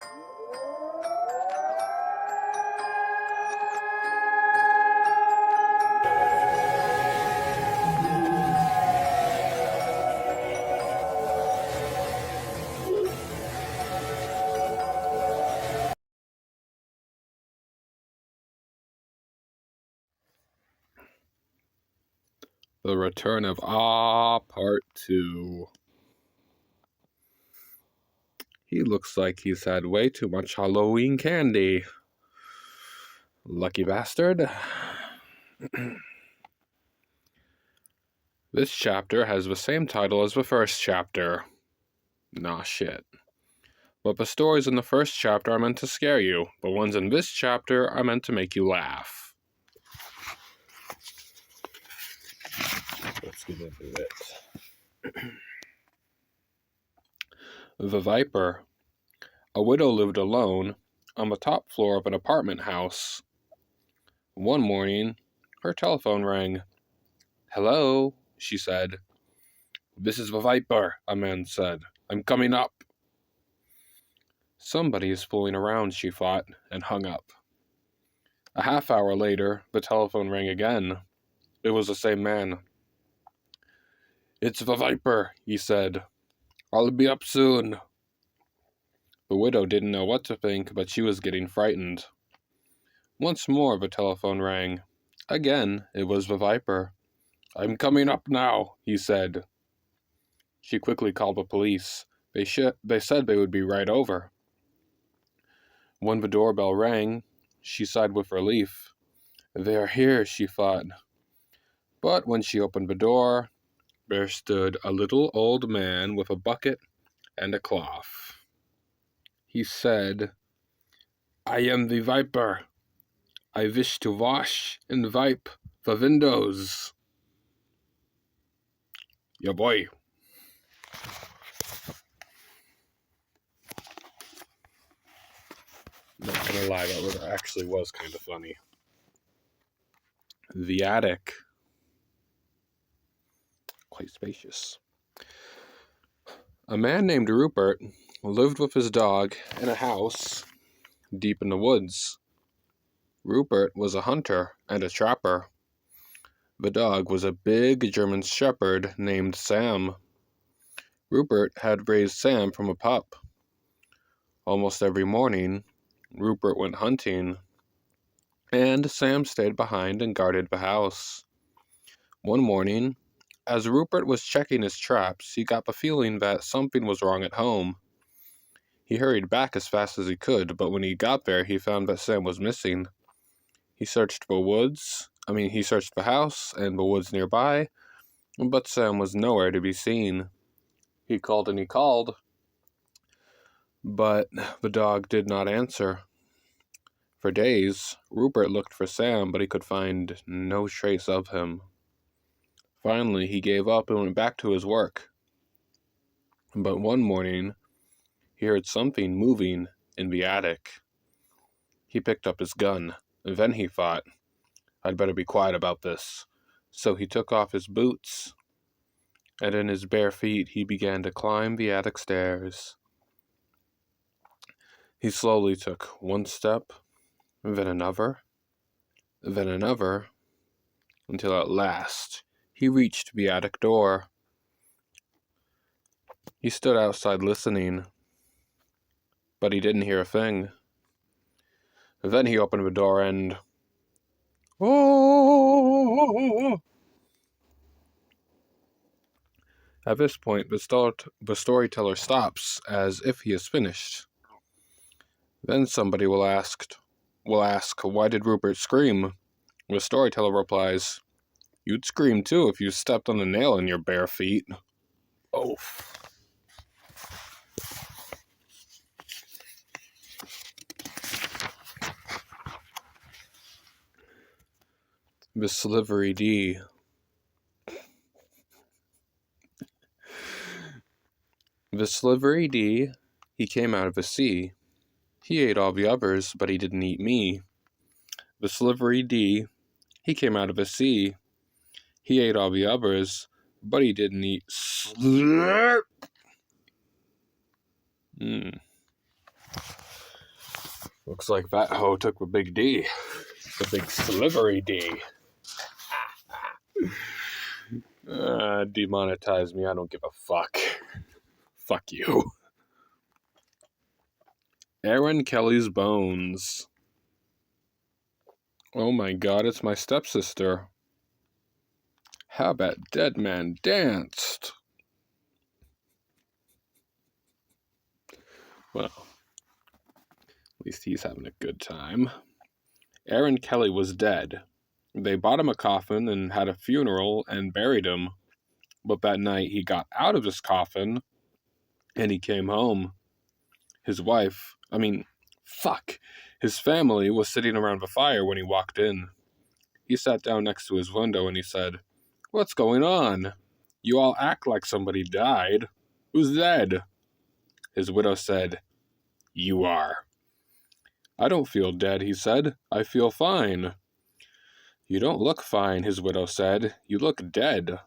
The Return of Part 2. He looks like he's had way too much Halloween candy. Lucky bastard. This chapter has the same title as the first chapter. Nah, shit. But the stories in the first chapter are meant to scare you. The ones in this chapter are meant to make you laugh. Let's get into it. The Viper. A widow lived alone on the top floor of an apartment house. One morning, her telephone rang. "Hello," she said. "This is the Viper," a man said. "I'm coming up." Somebody is fooling around, she thought, and hung up. A half hour later, the telephone rang again. It was the same man. "It's the Viper," he said. "I'll be up soon." The widow didn't know what to think, but she was getting frightened. Once more the telephone rang. Again, it was the Viper. "I'm coming up now," he said. She quickly called the police. They said they would be right over. When the doorbell rang, she sighed with relief. "They are here," she thought. But when she opened the door, there stood a little old man with a bucket and a cloth. He said, "I am the Viper. I wish to wash and wipe the windows." Yeah, boy. Not gonna lie, that actually was kind of funny. The attic. Quite spacious. A man named Rupert lived with his dog in a house deep in the woods. Rupert was a hunter and a trapper. The dog was a big German shepherd named Sam. Rupert had raised Sam from a pup. Almost every morning, Rupert went hunting, and Sam stayed behind and guarded the house. One morning, as Rupert was checking his traps, he got the feeling that something was wrong at home. He hurried back as fast as he could, but when he got there, he found that Sam was missing. He searched the house and the woods nearby, but Sam was nowhere to be seen. He called and he called, but the dog did not answer. For days, Rupert looked for Sam, but he could find no trace of him. Finally, he gave up and went back to his work. But one morning, he heard something moving in the attic. He picked up his gun, and then he thought, "I'd better be quiet about this." So he took off his boots, and in his bare feet he began to climb the attic stairs. He slowly took one step, then another, until at last he reached the attic door. He stood outside listening, but he didn't hear a thing. Then he opened the door and... "Oh!" At this point, the storyteller stops as if he is finished. Then somebody will ask, "Why did Rupert scream?" The storyteller replies, "You'd scream too if you stepped on a nail in your bare feet." Oh. The Slivery D. The Slivery D, he came out of the sea. He ate all the others, but he didn't eat me. The Slivery D, he came out of the sea. He ate all the others, but he didn't eat slurp. Looks like that hoe took the big D. The big slivery D. Demonetize me, I don't give a fuck. Fuck you. AaronKelly'sBones. Oh my god, it's my stepsister. How that dead man danced. Well, at least he's having a good time. Aaron Kelly was dead. They bought him a coffin and had a funeral and buried him. But that night he got out of his coffin and he came home. His family was sitting around the fire when he walked in. He sat down next to his window and he said, "What's going on? You all act like somebody died. Who's dead?" His widow said, "You are." "I don't feel dead," he said. "I feel fine." "You don't look fine," his widow said. "You look dead.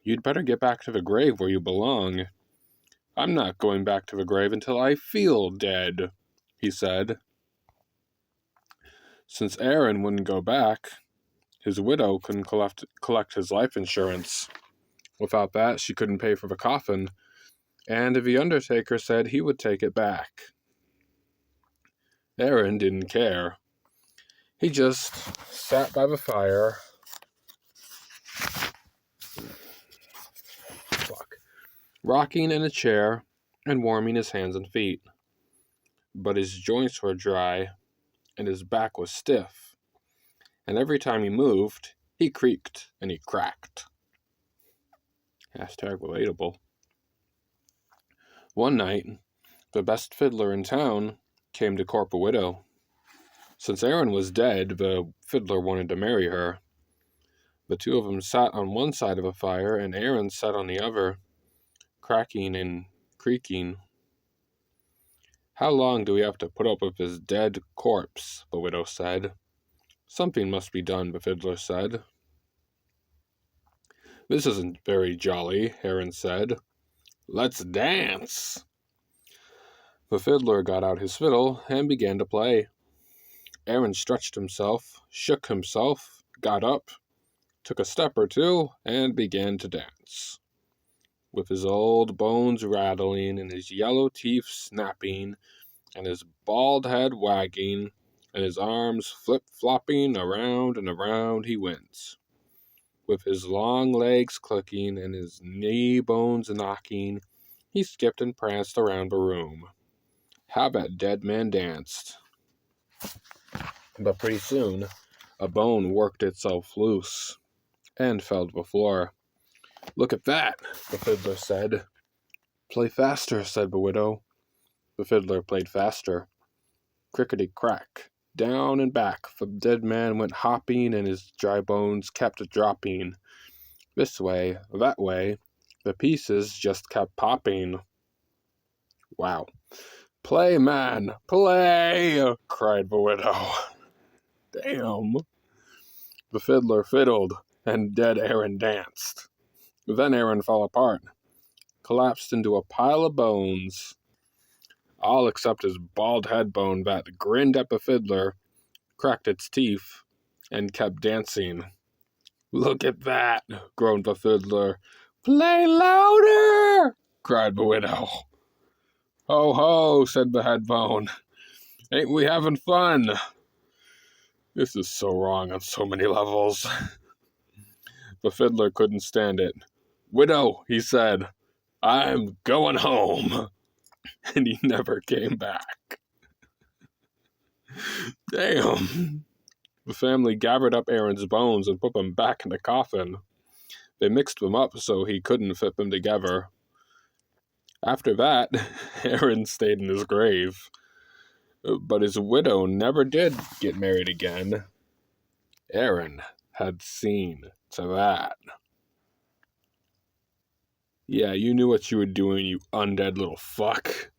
You'd better get back to the grave where you belong." "I'm not going back to the grave until I feel dead," he said. Since Aaron wouldn't go back, his widow couldn't collect his life insurance. Without that, she couldn't pay for the coffin, and the undertaker said he would take it back. Aaron didn't care. He just sat by the fire, rocking in a chair and warming his hands and feet. But his joints were dry, and his back was stiff, and every time he moved, he creaked and he cracked. #relatable. One night, the best fiddler in town came to court the widow. Since Aaron was dead, the fiddler wanted to marry her. The two of them sat on one side of a fire, and Aaron sat on the other, cracking and creaking. "How long do we have to put up with his dead corpse?" the widow said. "Something must be done," the fiddler said. "This isn't very jolly," Aaron said. "Let's dance." The fiddler got out his fiddle and began to play. Aaron stretched himself, shook himself, got up, took a step or two, and began to dance. With his old bones rattling, and his yellow teeth snapping, and his bald head wagging, and his arms flip-flopping around and around he went. With his long legs clicking and his knee bones knocking, he skipped and pranced around the room. How that dead man danced. But pretty soon, a bone worked itself loose and fell to the floor. "Look at that," the fiddler said. "Play faster," said the widow. The fiddler played faster. Crickety-crack, down and back, the dead man went hopping, and his dry bones kept dropping. This way, that way, the pieces just kept popping. Wow. "Play, man, play!" cried the widow. Damn. The fiddler fiddled, and dead Aaron danced. Then Aaron fell apart, collapsed into a pile of bones. All except his bald head bone that grinned at the fiddler, cracked its teeth, and kept dancing. "Look at that," groaned the fiddler. "Play louder!" cried the widow. "Ho, ho," said the head bone. "Ain't we having fun?" This is so wrong on so many levels. The fiddler couldn't stand it. "Widow," he said, "I'm going home." And he never came back. Damn. The family gathered up Aaron's bones and put them back in the coffin. They mixed them up so he couldn't fit them together. After that, Aaron stayed in his grave. But his widow never did get married again. Aaron had seen to that. Yeah, you knew what you were doing, you undead little fuck.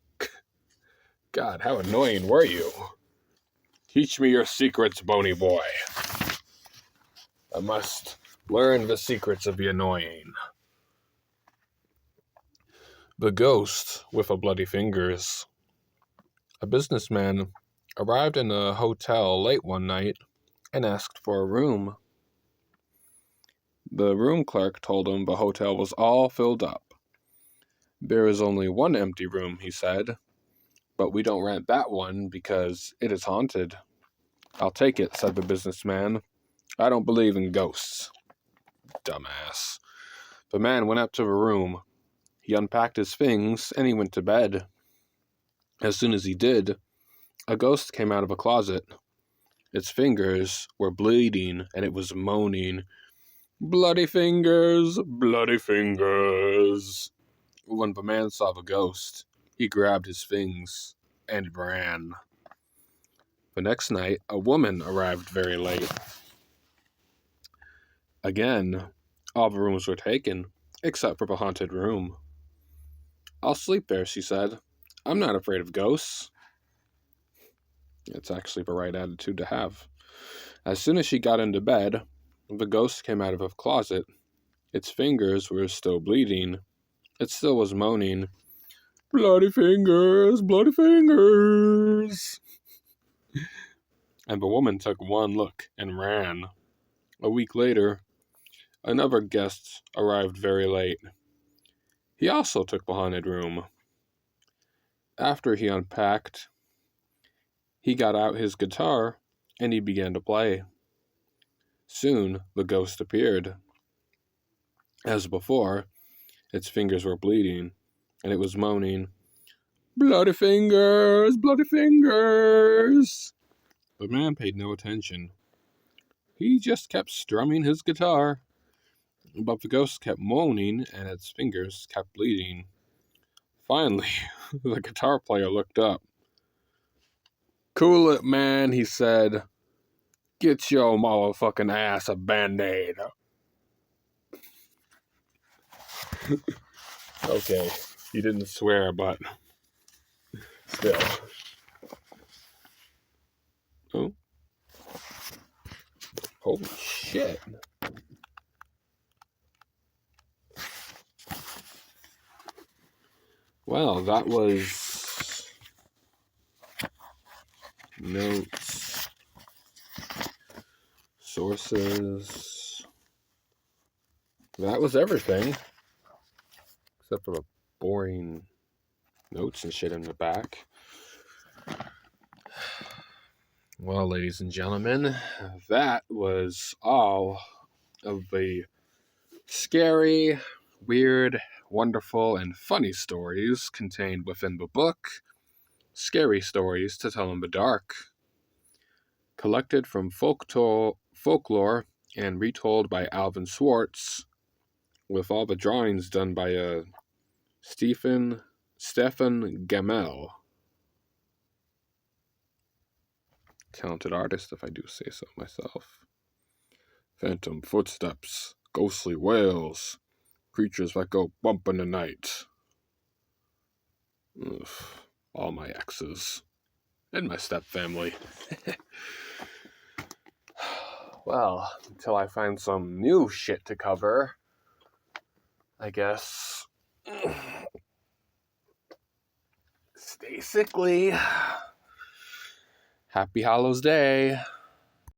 God, how annoying were you? Teach me your secrets, bony boy. I must learn the secrets of the annoying. The Ghost with a Bloody Fingers. A businessman arrived in a hotel late one night and asked for a room. The room clerk told him the hotel was all filled up. There is only one empty room, he said, but we don't rent that one because it is haunted. I'll take it, said the businessman. I don't believe in ghosts. Dumbass. The man went up to the room. He unpacked his things and he went to bed. As soon as he did, a ghost came out of a closet. Its fingers were bleeding and it was moaning, "Bloody fingers, bloody fingers." When the man saw the ghost, he grabbed his things and ran. The next night, a woman arrived very late. Again, all the rooms were taken, except for the haunted room. "I'll sleep there," she said. "I'm not afraid of ghosts." It's actually the right attitude to have. As soon as she got into bed, the ghost came out of a closet. Its fingers were still bleeding. It still was moaning, "Bloody fingers, bloody fingers." And the woman took one look and ran. A week later, another guest arrived very late. He also took the haunted room. After he unpacked, he got out his guitar and he began to play. Soon the ghost appeared. As before, its fingers were bleeding and it was moaning, "Bloody fingers, bloody fingers." The man paid no attention. He just kept strumming his guitar. But the ghost kept moaning and its fingers kept bleeding. Finally, the guitar player looked up. "Cool it, man," he said. "Get your motherfucking ass a Band-Aid." Okay, he didn't swear, but still. Oh. Holy shit. Well, that was notes, sources. That was everything. Except for the boring notes and shit in the back. Well, ladies and gentlemen, that was all of the scary, weird, wonderful, and funny stories contained within the book, Scary Stories to Tell in the Dark, collected from folklore and retold by Alvin Schwartz, with all the drawings done by Stefan Gamel. Talented artist, if I do say so myself. Phantom footsteps, ghostly wails, creatures that go bump in the night. Ugh, all my exes. And my stepfamily. Well, until I find some new shit to cover, I guess. Stay sickly. Happy Hallows Day.